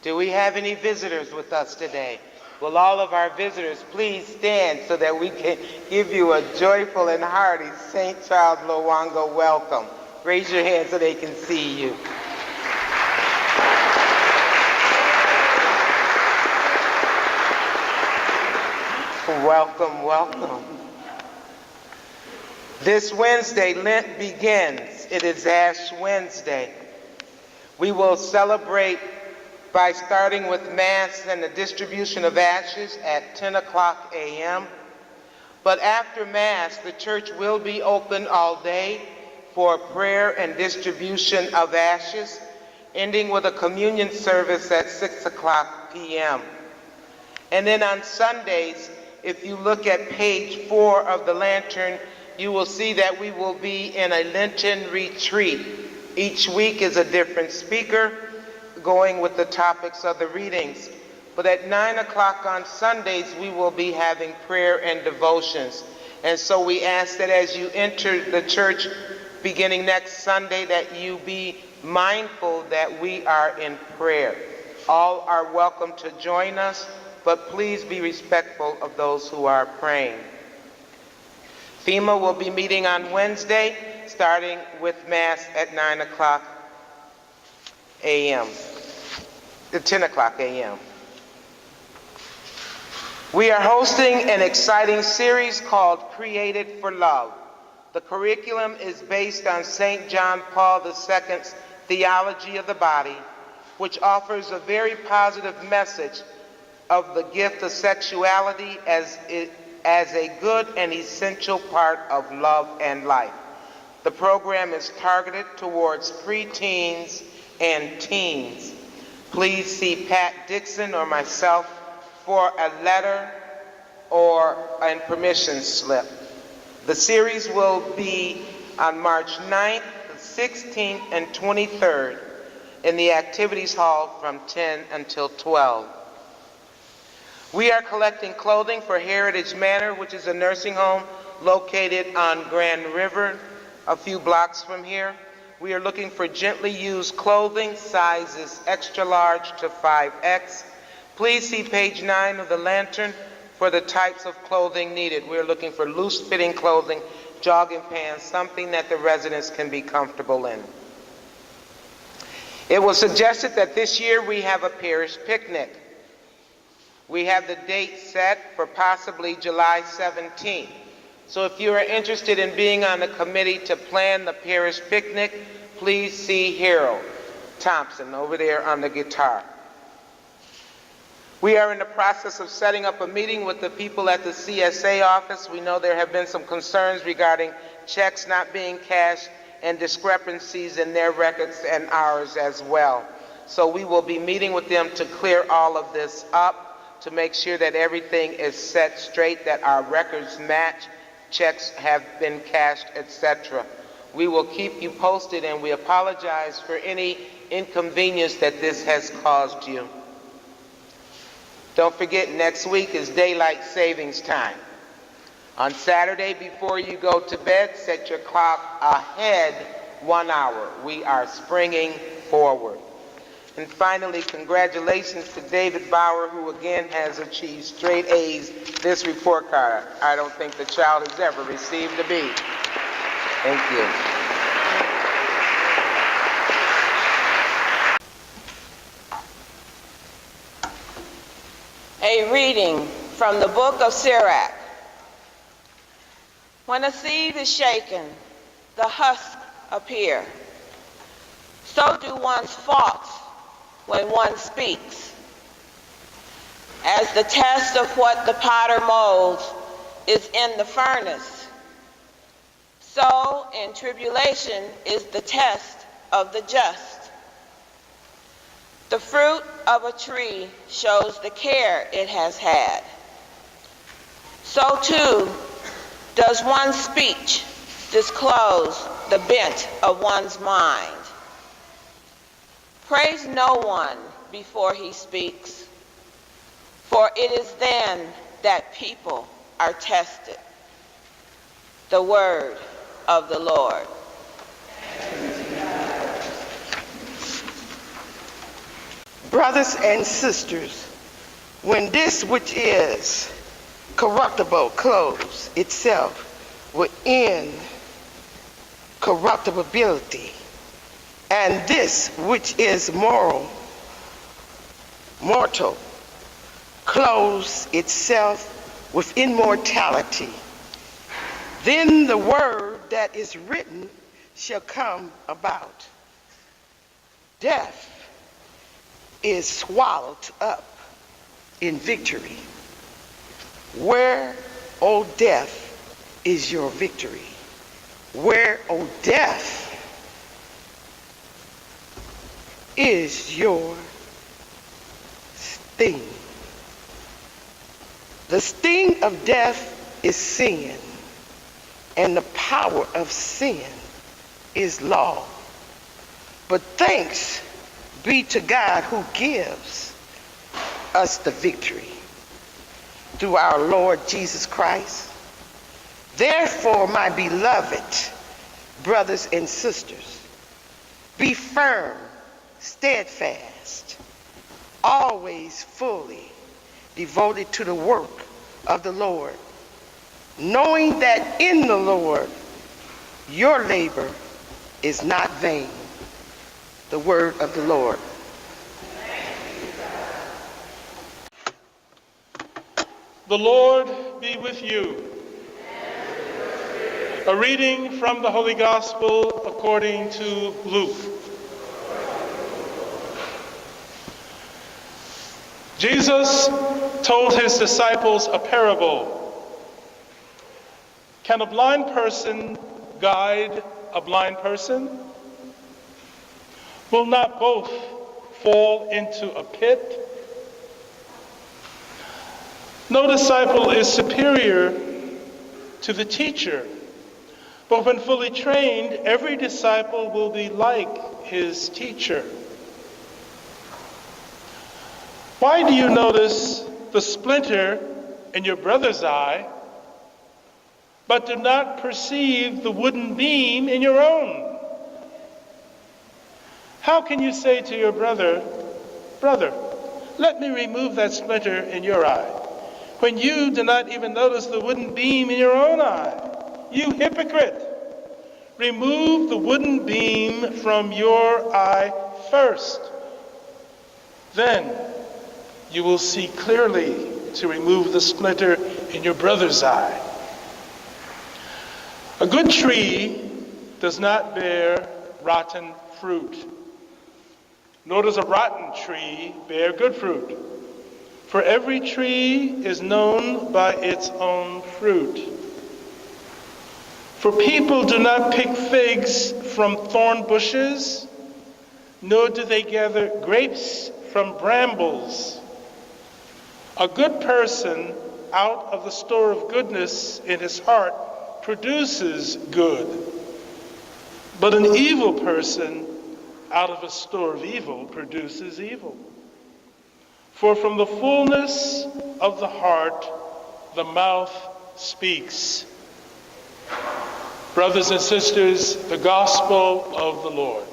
Do we have any visitors with us today? Will all of our visitors please stand so that we can give you a joyful and hearty St. Charles Lowongo welcome. Raise your hand so they can see you. Welcome, welcome. This Wednesday, Lent begins. It is Ash Wednesday. We will celebrate by starting with Mass and the distribution of ashes at 10 o'clock a.m. But after Mass, the church will be open all day for prayer and distribution of ashes, ending with a communion service at 6 o'clock p.m. And then on Sundays, if you look at page 4 of the lantern, you will see that we will be in a Lenten retreat. Each week is a different speaker, going with the topics of the readings. But at 9 o'clock on Sundays, we will be having prayer and devotions. And so we ask that as you enter the church beginning next Sunday, that you be mindful that we are in prayer. All are welcome to join us, but please be respectful of those who are praying. FEMA will be meeting on Wednesday, starting with Mass at 9 o'clock a.m. 10 o'clock a.m. We are hosting an exciting series called Created for Love. The curriculum is based on St. John Paul II's theology of the body, which offers a very positive message of the gift of sexuality as a good and essential part of love and life. The program is targeted towards preteens and teens. Please see Pat Dixon or myself for a letter or a permission slip. The series will be on March 9th, 16th, and 23rd in the Activities Hall from 10 until 12. We are collecting clothing for Heritage Manor, which is a nursing home located on Grand River, a few blocks from here. We are looking for gently used clothing, sizes extra large to 5X. Please see page 9 of the lantern for the types of clothing needed. We are looking for loose-fitting clothing, jogging pants, something that the residents can be comfortable in. It was suggested that this year we have a parish picnic. We have the date set for possibly July 17th. So if you are interested in being on the committee to plan the parish picnic, please see Harold Thompson over there on the guitar. We are in the process of setting up a meeting with the people at the CSA office. We know there have been some concerns regarding checks not being cashed and discrepancies in their records and ours as well. So we will be meeting with them to clear all of this up, to make sure that everything is set straight, that our records match, checks have been cashed, etc. We will keep you posted, and we apologize for any inconvenience that this has caused you. Don't forget, next week is daylight savings time. On Saturday, before you go to bed, set your clock ahead 1 hour. We are springing forward. And finally, congratulations to David Bauer, who again has achieved straight A's this report card. I don't think the child has ever received a B. Thank you. A reading from the book of Sirach. When a seed is shaken, the husk appear. So do one's faults when one speaks. As the test of what the potter molds is in the furnace, so in tribulation is the test of the just. The fruit of a tree shows the care it has had. So too does one's speech disclose the bent of one's mind. Praise no one before he speaks, for it is then that people are tested. The word of the Lord. Brothers and sisters, when this which is corruptible clothes itself with incorruptibility, and this which is mortal clothes itself with immortality, then the word that is written shall come about. Death is swallowed up in victory. Where, O death, is your victory? Where, O death, is your sting? The sting of death is sin, and the power of sin is law. But thanks be to God who gives us the victory through our Lord Jesus Christ. Therefore, my beloved brothers and sisters, be firm, steadfast, always fully devoted to the work of the Lord, knowing that in the Lord your labor is not vain. The word of the Lord. The Lord be with you. A reading from the Holy Gospel according to Luke. Jesus told his disciples a parable. Can a blind person guide a blind person? Will not both fall into a pit? No disciple is superior to the teacher, but when fully trained, every disciple will be like his teacher. Why do you notice the splinter in your brother's eye, but do not perceive the wooden beam in your own? How can you say to your brother, "Brother, let me remove that splinter in your eye," when you do not even notice the wooden beam in your own eye? You hypocrite! Remove the wooden beam from your eye first. Then you will see clearly to remove the splinter in your brother's eye. A good tree does not bear rotten fruit, nor does a rotten tree bear good fruit. For every tree is known by its own fruit. For people do not pick figs from thorn bushes, nor do they gather grapes from brambles. A good person out of the store of goodness in his heart produces good, but an evil person out of a store of evil produces evil. For from the fullness of the heart, the mouth speaks. Brothers and sisters, the gospel of the Lord.